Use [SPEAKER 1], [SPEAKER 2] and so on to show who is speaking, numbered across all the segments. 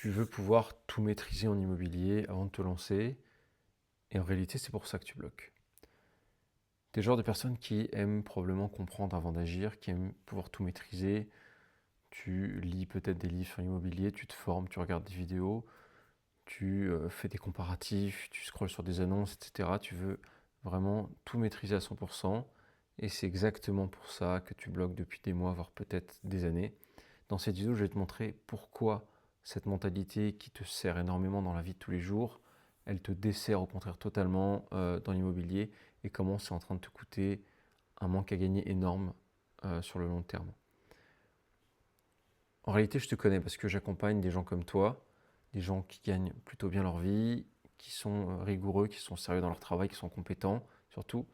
[SPEAKER 1] Tu veux pouvoir tout maîtriser en immobilier avant de te lancer, et en réalité, c'est pour ça que tu bloques. Tu es le genre de personne qui aime probablement comprendre avant d'agir, qui aime pouvoir tout maîtriser. Tu lis peut-être des livres sur l'immobilier, tu te formes, tu regardes des vidéos, tu fais des comparatifs, tu scrolles sur des annonces, etc. Tu veux vraiment tout maîtriser à 100%, et c'est exactement pour ça que tu bloques depuis des mois, voire peut-être des années. Dans cette vidéo, je vais te montrer pourquoi cette mentalité qui te sert énormément dans la vie de tous les jours, elle te dessert au contraire totalement dans l'immobilier, et comment c'est en train de te coûter un manque à gagner énorme sur le long terme. En réalité, je te connais parce que j'accompagne des gens comme toi, des gens qui gagnent plutôt bien leur vie, qui sont rigoureux, qui sont sérieux dans leur travail, qui sont compétents surtout,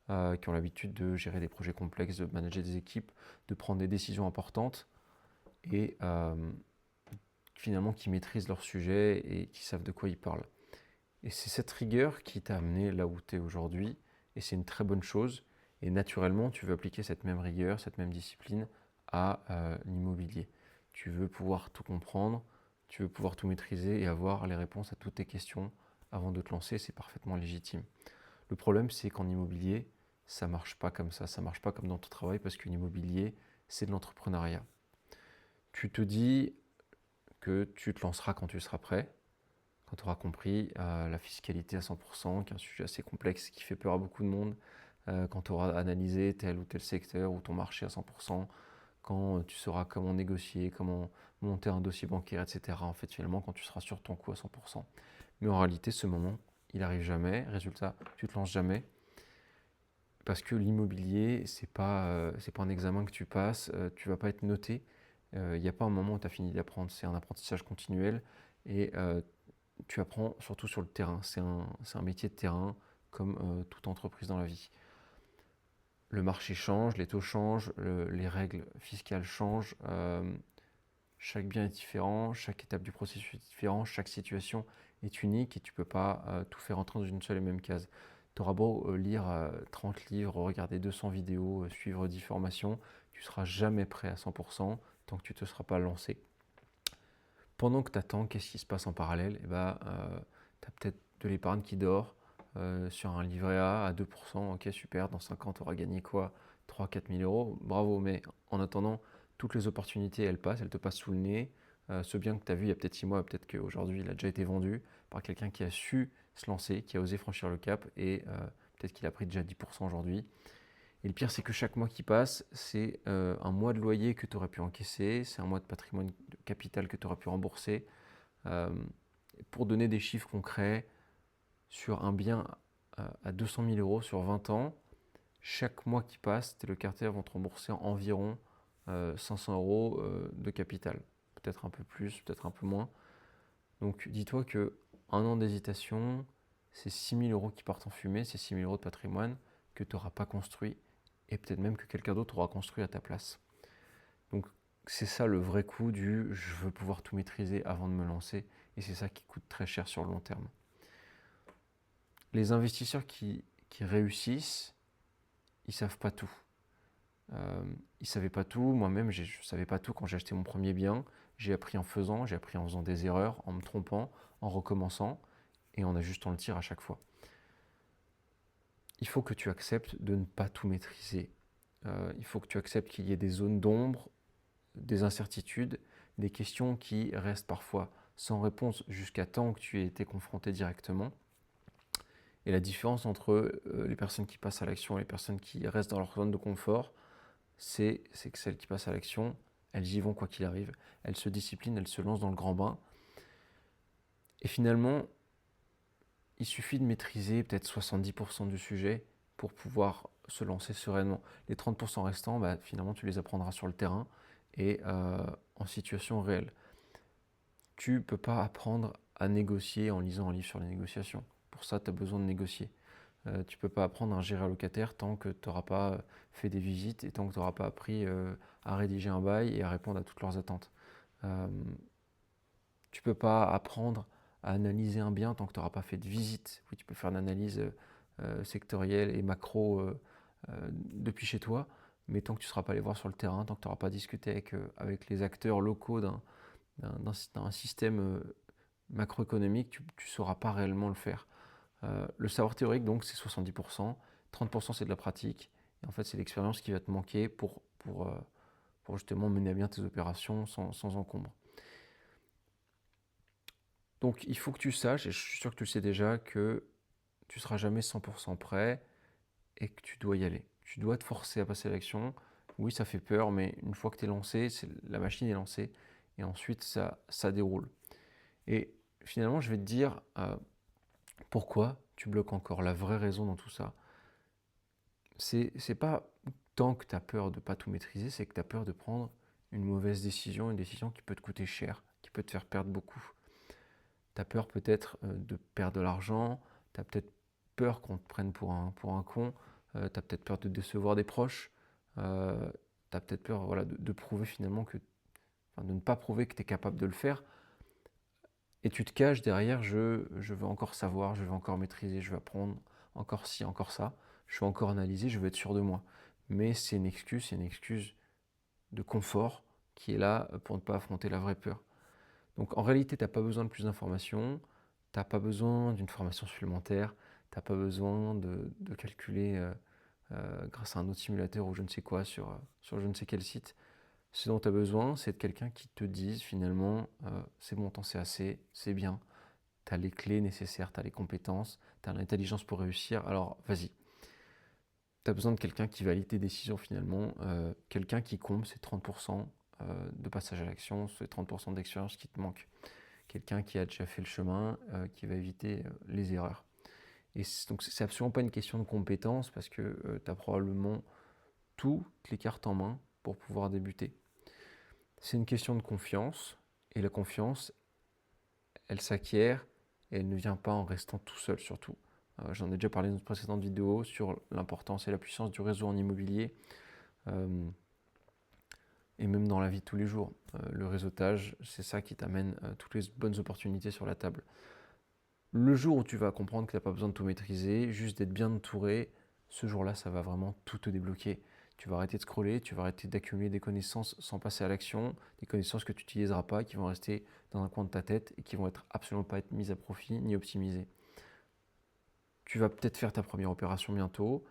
[SPEAKER 1] qui ont l'habitude de gérer des projets complexes, de manager des équipes, de prendre des décisions importantes, et finalement qui maîtrisent leur sujet et qui savent de quoi ils parlent. Et c'est cette rigueur qui t'a amené là où tu es aujourd'hui, et c'est une très bonne chose. Et naturellement, tu veux appliquer cette même rigueur, cette même discipline à l'immobilier. Tu veux pouvoir tout comprendre, tu veux pouvoir tout maîtriser et avoir les réponses à toutes tes questions avant de te lancer, c'est parfaitement légitime. Le problème, c'est qu'en immobilier, ça ne marche pas comme ça ne marche pas comme dans ton travail, parce qu'un immobilier, c'est de l'entrepreneuriat. Tu te dis que tu te lanceras quand tu seras prêt, quand tu auras compris la fiscalité à 100%, qui est un sujet assez complexe qui fait peur à beaucoup de monde, quand tu auras analysé tel ou tel secteur ou ton marché à 100%, quand tu sauras comment négocier, comment monter un dossier bancaire, etc. En fait, finalement, quand tu seras sur ton coup à 100%. Mais en réalité, ce moment, il arrive jamais. Résultat, tu te lances jamais. Parce que l'immobilier, c'est pas un examen que tu passes, tu vas pas être noté. Il n'y a pas un moment où tu as fini d'apprendre, c'est un apprentissage continuel. Et tu apprends surtout sur le terrain. C'est un métier de terrain, comme toute entreprise dans la vie. Le marché change, les taux changent, les règles fiscales changent. Chaque bien est différent, chaque étape du processus est différente, chaque situation est unique, et tu ne peux pas tout faire entrer dans une seule et même case. Tu auras beau lire 30 livres, regarder 200 vidéos, suivre 10 formations, tu ne seras jamais prêt à 100% tant que tu ne te seras pas lancé. Pendant que tu attends, qu'est-ce qui se passe en parallèle? Tu as peut-être de l'épargne qui dort sur un livret A à 2%. Ok, super, dans 5 ans, tu auras gagné quoi? 3 000 à 4 000 euros. Bravo, mais en attendant, toutes les opportunités, elles te passent sous le nez. Ce bien que tu as vu il y a peut-être 6 mois, peut-être qu'aujourd'hui, il a déjà été vendu par quelqu'un qui a su se lancer, qui a osé franchir le cap, et peut-être qu'il a pris déjà 10% aujourd'hui. Et le pire, c'est que chaque mois qui passe, c'est un mois de loyer que tu aurais pu encaisser, c'est un mois de patrimoine de capital que tu aurais pu rembourser. Euh, pour donner des chiffres concrets, sur un bien à 200 000 euros sur 20 ans, chaque mois qui passe, tes locataires vont te rembourser environ 500 euros de capital. Peut-être un peu plus, peut-être un peu moins. Donc dis-toi que un an d'hésitation, c'est 6 000 euros qui partent en fumée, c'est 6 000 euros de patrimoine que tu n'auras pas construit, et peut-être même que quelqu'un d'autre aura construit à ta place. Donc c'est ça le vrai coût du je veux pouvoir tout maîtriser avant de me lancer, et c'est ça qui coûte très cher sur le long terme. Les investisseurs qui réussissent, ils savent pas tout. Ils savaient pas tout, moi-même je savais pas tout quand j'ai acheté mon premier bien. J'ai appris en faisant, j'ai appris en faisant des erreurs, en me trompant, en recommençant et en ajustant le tir à chaque fois. Il faut que tu acceptes de ne pas tout maîtriser. Il faut que tu acceptes qu'il y ait des zones d'ombre, des incertitudes, des questions qui restent parfois sans réponse jusqu'à temps que tu aies été confronté directement. Et la différence entre les personnes qui passent à l'action et les personnes qui restent dans leur zone de confort, c'est que celles qui passent à l'action, elles y vont quoi qu'il arrive. Elles se disciplinent, elles se lancent dans le grand bain. Et finalement, il suffit de maîtriser peut-être 70% du sujet pour pouvoir se lancer sereinement. Les 30% restants, finalement, tu les apprendras sur le terrain et en situation réelle. Tu ne peux pas apprendre à négocier en lisant un livre sur les négociations. Pour ça, tu as besoin de négocier. Tu ne peux pas apprendre à gérer un locataire tant que tu n'auras pas fait des visites et tant que tu n'auras pas appris à rédiger un bail et à répondre à toutes leurs attentes. Tu ne peux pas apprendre à analyser un bien tant que tu n'auras pas fait de visite. Oui, tu peux faire une analyse sectorielle et macro depuis chez toi, mais tant que tu ne seras pas allé voir sur le terrain, tant que tu n'auras pas discuté avec les acteurs locaux d'un système macroéconomique, tu ne sauras pas réellement le faire. Le savoir théorique, donc, c'est 70%, 30% c'est de la pratique, et en fait, c'est l'expérience qui va te manquer pour justement mener à bien tes opérations sans encombre. Donc, il faut que tu saches, et je suis sûr que tu le sais déjà, que tu ne seras jamais 100% prêt et que tu dois y aller. Tu dois te forcer à passer à l'action. Oui, ça fait peur, mais une fois que tu es lancé, la machine est lancée, et ensuite, ça déroule. Et finalement, je vais te dire pourquoi tu bloques encore. La vraie raison dans tout ça, c'est pas tant que tu as peur de ne pas tout maîtriser, c'est que tu as peur de prendre une mauvaise décision, une décision qui peut te coûter cher, qui peut te faire perdre beaucoup. Tu as peur peut-être de perdre de l'argent, tu as peut-être peur qu'on te prenne pour un con, tu as peut-être peur de décevoir des proches, tu as peut-être peur de prouver finalement de ne pas prouver que tu es capable de le faire. Et tu te caches derrière, je veux encore savoir, je veux encore maîtriser, je veux apprendre encore ci, encore ça, je veux encore analyser, je veux être sûr de moi. Mais c'est une excuse de confort qui est là pour ne pas affronter la vraie peur. Donc en réalité, tu n'as pas besoin de plus d'informations, tu n'as pas besoin d'une formation supplémentaire, tu n'as pas besoin de calculer grâce à un autre simulateur ou je ne sais quoi sur je ne sais quel site. Ce dont tu as besoin, c'est de quelqu'un qui te dise finalement c'est bon, t'en sais assez, c'est bien, tu as les clés nécessaires, tu as les compétences, tu as l'intelligence pour réussir, alors vas-y. Tu as besoin de quelqu'un qui valide tes décisions finalement, quelqu'un qui comble ces 30% de passage à l'action, ces 30% d'expérience qui te manquent. Quelqu'un qui a déjà fait le chemin, qui va éviter les erreurs. Et donc c'est absolument pas une question de compétence parce que tu as probablement toutes les cartes en main pour pouvoir débuter. C'est une question de confiance, et la confiance, elle s'acquiert et elle ne vient pas en restant tout seul surtout. J'en ai déjà parlé dans une précédente vidéo sur l'importance et la puissance du réseau en immobilier, et même dans la vie de tous les jours. Le réseautage, c'est ça qui t'amène toutes les bonnes opportunités sur la table. Le jour où tu vas comprendre que tu n'as pas besoin de tout maîtriser, juste d'être bien entouré, ce jour-là, ça va vraiment tout te débloquer. Tu vas arrêter de scroller, tu vas arrêter d'accumuler des connaissances sans passer à l'action, des connaissances que tu n'utiliseras pas, qui vont rester dans un coin de ta tête et qui vont absolument pas être mises à profit ni optimisées. Tu vas peut-être faire ta première opération bientôt.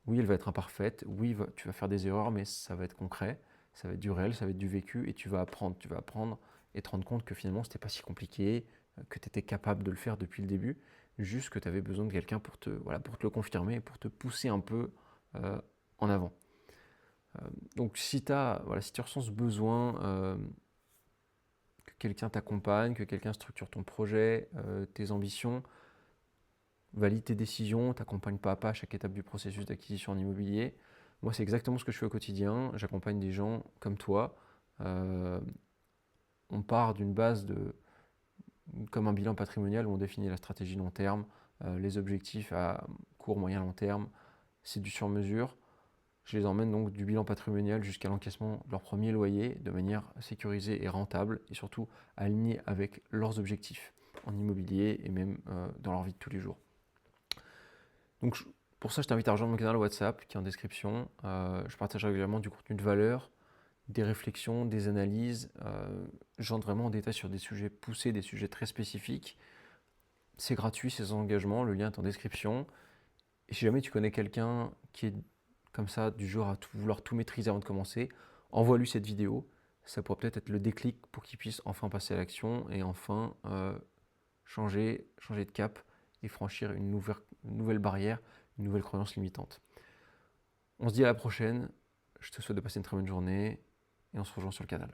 [SPEAKER 1] Oui, elle va être imparfaite. Oui, tu vas faire des erreurs, mais ça va être concret, ça va être du réel, ça va être du vécu et tu vas apprendre. Tu vas apprendre et te rendre compte que finalement, c'était pas si compliqué, que tu étais capable de le faire depuis le début, juste que tu avais besoin de quelqu'un pour te le confirmer et pour te pousser un peu en avant. Donc si tu ressens ce besoin que quelqu'un t'accompagne, que quelqu'un structure ton projet, tes ambitions, valide tes décisions, t'accompagne pas à pas à chaque étape du processus d'acquisition en immobilier. Moi, c'est exactement ce que je fais au quotidien. J'accompagne des gens comme toi. On part d'une base comme un bilan patrimonial où on définit la stratégie long terme, les objectifs à court, moyen, long terme. C'est du sur-mesure. Je les emmène donc du bilan patrimonial jusqu'à l'encaissement de leur premier loyer de manière sécurisée et rentable et surtout alignée avec leurs objectifs en immobilier et même dans leur vie de tous les jours. Donc pour ça, je t'invite à rejoindre mon canal WhatsApp qui est en description. Je partage régulièrement du contenu de valeur, des réflexions, des analyses. J'entre vraiment en détail sur des sujets poussés, des sujets très spécifiques. C'est gratuit, c'est sans engagement, le lien est en description. Et si jamais tu connais quelqu'un qui est comme ça, du genre à vouloir tout maîtriser avant de commencer, envoie-lui cette vidéo. Ça pourrait peut-être être le déclic pour qu'il puisse enfin passer à l'action et enfin changer de cap et franchir une nouvelle barrière, une nouvelle croyance limitante. On se dit à la prochaine. Je te souhaite de passer une très bonne journée et on se rejoint sur le canal.